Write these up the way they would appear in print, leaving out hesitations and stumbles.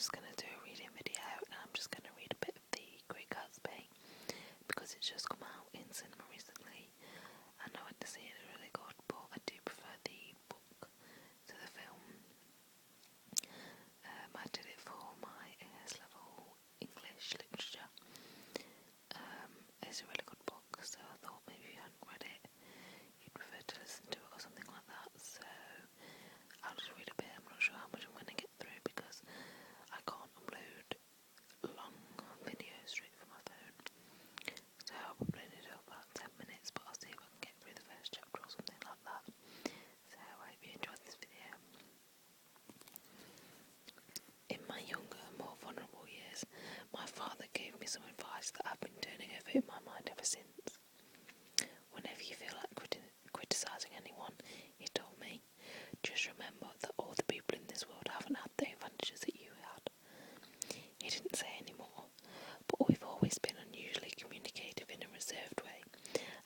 just going to do a reading video, and I'm just going to read a bit of The Great Gatsby because it's just come out in cinema recently and I went to see it. It's really good, but I do prefer the book to the film. I did it for my AS level English literature. It's a really good book, so I thought maybe if you hadn't read it you'd prefer to listen to it or something like that, so I'll just read a bit. I'm not sure how much I'm going to get through because I can't upload long videos straight from my phone, so I'll probably need about 10 minutes, but I'll see if I can get through the first chapter or something like that. So I hope you enjoyed this video. In my younger, more vulnerable years, my father gave me some advice that I've been turning over in my mind ever since. Whenever you feel like criticising anyone, he told me, just remember that all the people in this world haven't had the advantages that you had. He didn't say any more, but we've always been unusually communicative in a reserved way,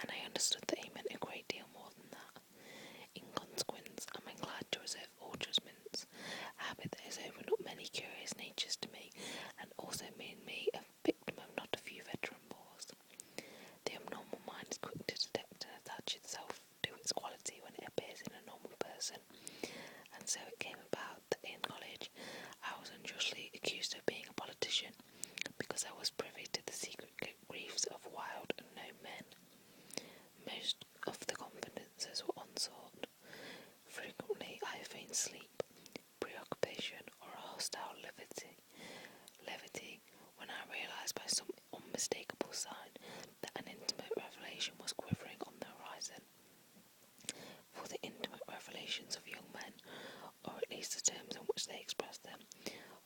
and I understood that he meant a great deal more than that. In consequence, I'm inclined to reserve all judgments, a habit that has opened up many curious natures to me, and also made me a victim of not a few veteran bores. The abnormal mind is quick to detect and attach itself to its quality when it appears in a normal person, and so it came about that in college I was unjustly accused of being a politician because I was privy to the secret griefs of wild unknown men. Most of the confidences were unsought. Frequently I feigned sleep, preoccupation, or a hostile levity when I realised by some unmistakable sign that an intimate revelation was quivering on the horizon. For the intimate revelations of young men, or at least the terms in which they express them,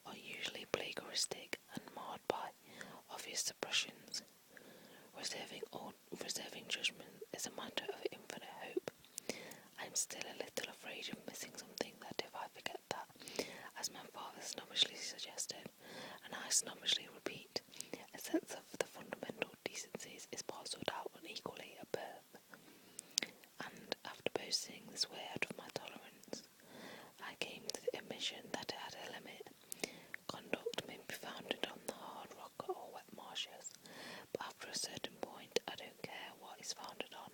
are usually plagiaristic and marred by obvious suppressions. Reserving judgment is a matter of infinite hope. I am still a little afraid of missing something that if I forget that, as my father snobbishly suggested, and I snobbishly repeat, a sense of the fundamental decencies is parcelled out unequally at birth. And after boasting this way out of my tolerance, I came to the admission that it had a limit. Conduct may be founded on the hard rock or wet marshes, but after a certain point I don't care what is founded on.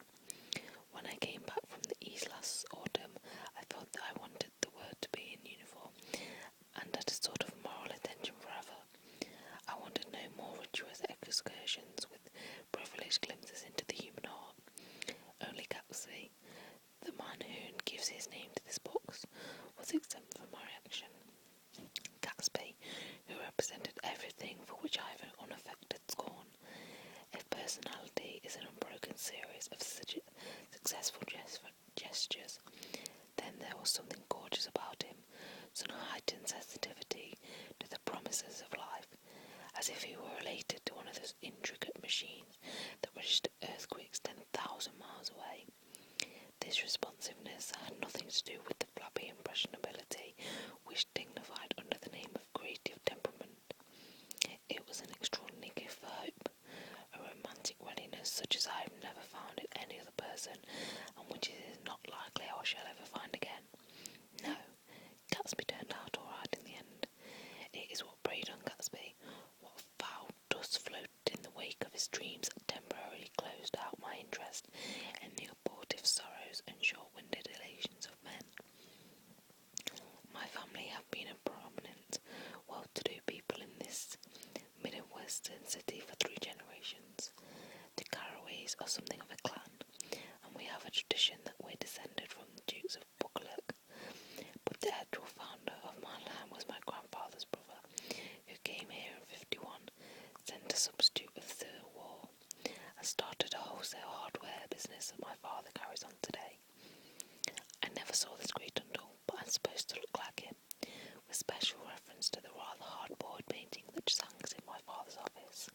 When I came back from the East last autumn, I felt that I wanted the word to be in uniform, and at a sort of moral attention forever. I wanted no more rituous excursions with privileged glimpses into the human heart. Only Gatsby, the man who gives his name to this book, was exempt from my reaction. Gatsby, who represented everything for which I have an unaffected scorn. If personality is an unbroken series of successful gestures, then there was something gorgeous about him, some heightened sensitivity to the promises of life, as if he were related to one of those intricate machines that register earthquakes 10,000 miles away. This responsiveness had nothing to do with the flabby impressionability which dignified under the name of creative temperament. It was an extraordinary gift for hope, a romantic readiness such as I have never found in any other person, and which it is not likely I shall ever find again. No, Gatsby turned out all right in the end. It is what preyed on Gatsby, what foul dust floated in the wake of his dreams that temporarily closed out my interest in the abortive sorrows and short-winded elations of men. My family have been a prominent, well-to-do people in this Midwestern city for 3 generations. The Carraways are something of a clan, and we have a tradition that we're descended from the Dukes of Buccleuch. But the actual founder of my land was my grandfather's brother, who came here in '51, sent a substitute of the Civil War, and started a wholesale hardware business that my father carries on today. I never saw this great uncle, but I'm supposed to look like him, with special reference to the rather hard-boiled painting that just hangs in my father's office.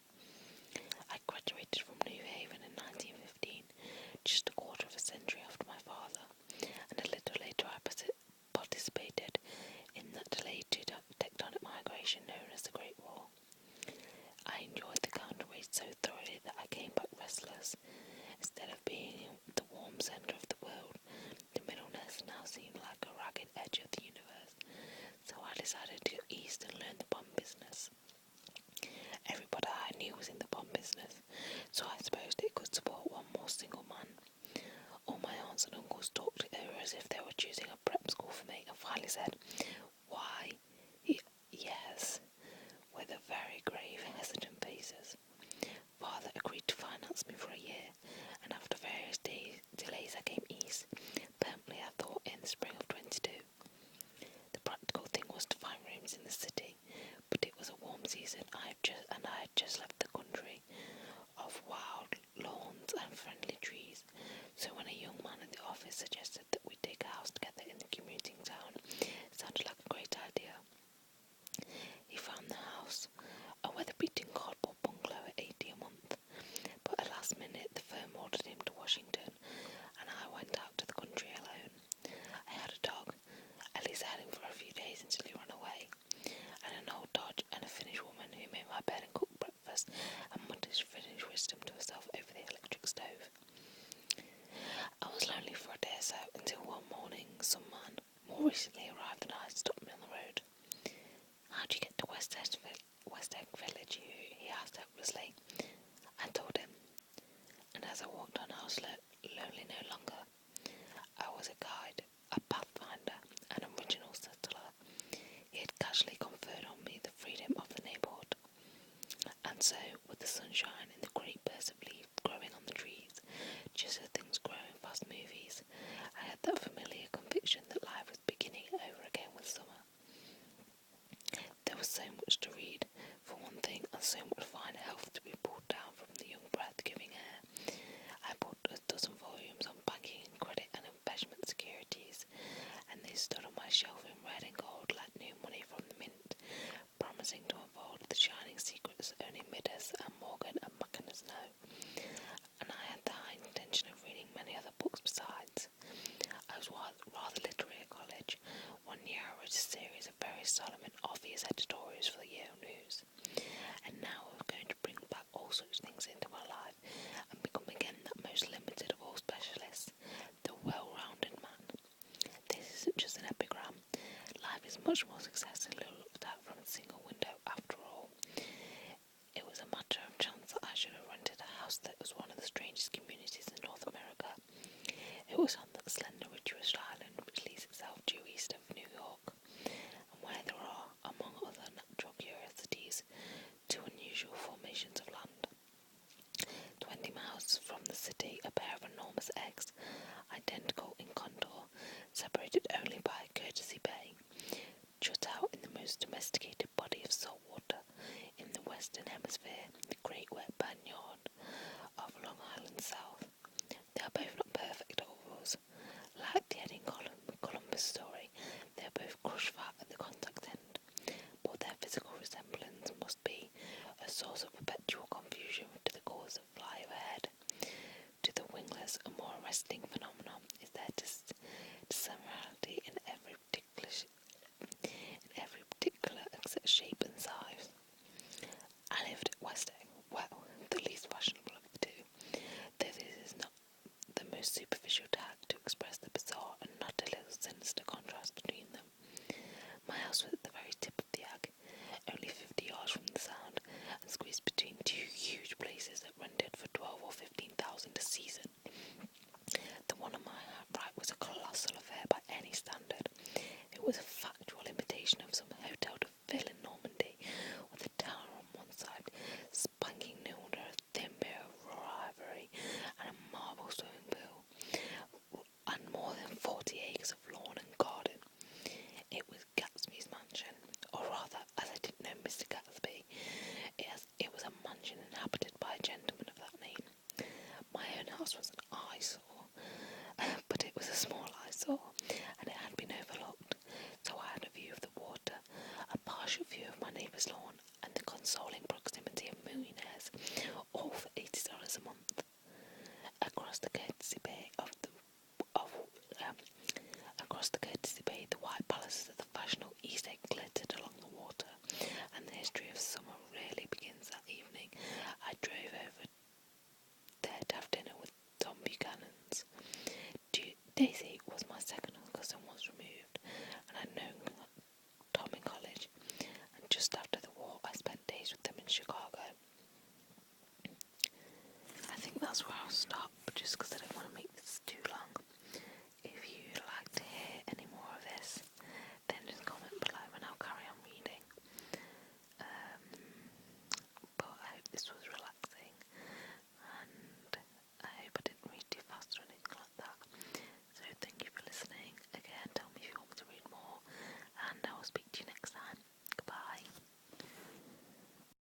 I graduated from New Haven in 1915, just a quarter of a century after my father, and a little later I participated in that delayed tectonic migration known as the Great War. I enjoyed the counterweight so thoroughly that I came back restless. Instead of being the warm centre of the world, the middle nest now seemed like a ragged edge of the universe, so I decided to go east and learn the finally said, "Why, yes," with a very grave, hesitant faces. Father agreed to finance me for a year, and after various delays I came east, permanently I thought in the spring of 22. The practical thing was to find rooms in the city, but it was a warm season, I had just left the country of wild lawns and friendly trees, so when a young man in the office suggested that we take a house together in the commuting town, it sounded like a great idea. He found the house, a weather-beaten cardboard bungalow at $80 a month, but at last minute the firm ordered him to Washington, and I went out to the country alone. I had a dog, at least I had him for a few days until he ran away, and an old Dodge and a Finnish woman who made my bed and cooked breakfast and muttered Finnish wisdom to herself over the electric stove. I was lonely for a day or so until one morning some man, more recently arrived than I, stopped me on the road. "How do you get to West Egg Village?" he asked helplessly. I told him, and as I walked on I was lonely no longer. I was a guide, a pathfinder, an original settler. He had casually conferred on me the freedom of the neighbourhood. And so, with the sunshine and the great bursts of leaves growing on the trees, just as things grow in fast movies, I had that familiar conviction that life was beginning over again with summer. There was so much to read, for one thing, and so much fine health to be pulled down from the young breath-giving air. I bought a dozen volumes on banking and credit and investment securities, and they stood on my shelf in red and gold like new money from the mint, promising to unfold the shining secrets only Midas and Morgan and Macinnes know. And I had the high intention of reading many other books besides. I was rather literary at college. One year I wrote a series of very solemn and obvious editorials for the Yale News. And now I was going to bring back all such things into my life and become again that most limited of all specialists, the well-rounded man. This isn't just an epigram. Life is much more successfully looked at from a single window after all. It was a matter of chance that I should have rented a house that was one of the strangest communities in North America. It was on the slender Ridgewood Island which leads itself due east of New York, and where there are, among other natural curiosities, two unusual formations of land. 20 miles from the city, a pair of enormous eggs, identical in contour, separated only by a courtesy bay, jut out in the most domesticated body of salt water in the Western Hemisphere, the great wet backyard of Long Island South. They are both not perfect ovals. Like the Eddie Columbus story, they are both crushed fat at the contact end, but their physical resemblance must be a source of perpetual confusion to the cause of fly overhead. To the wingless, a more arresting phenomenon is their dissimilarity in every particular except shape and size. I lived at West Egg, well, the least fashionable of the two, though this is not the most superficial tag to express the bizarre and not a little sinister contrast between them. My house was at the very tip of the egg, only 50 yards from the Sound, and squeezed between two huge places that rented for 12 or 15,000 a season. The one on my right was a colossal affair by any standard. It was a factual imitation of some Hotel de Ville in Normandy, with a tower on one side, spanking new under a thin pair of raw ivory, and a marble swimming pool, and more than 40 acres of lawn and garden. It was Gatsby's mansion, or rather, as I didn't know Mr. Gatsby, it was a mansion inhabited by a gentleman of that name. My own house was an eyesore, but it was a small eyesore, and it had been overlooked, so I had a view of the water, a partial view of my neighbour's lawn, and the consoling proximity of millionaires, all for $80 a month. Across the courtesy bay the white palaces of the fashionable East Egg glittered along the water, and the history of summer really begins that evening. I drove over there to have dinner with Tom Buchanan's. Daisy was my second cousin once removed, and I'd known Tom in college, and just after the war I spent days with them in Chicago. I think that's where I'll stop, just because I don't want to make this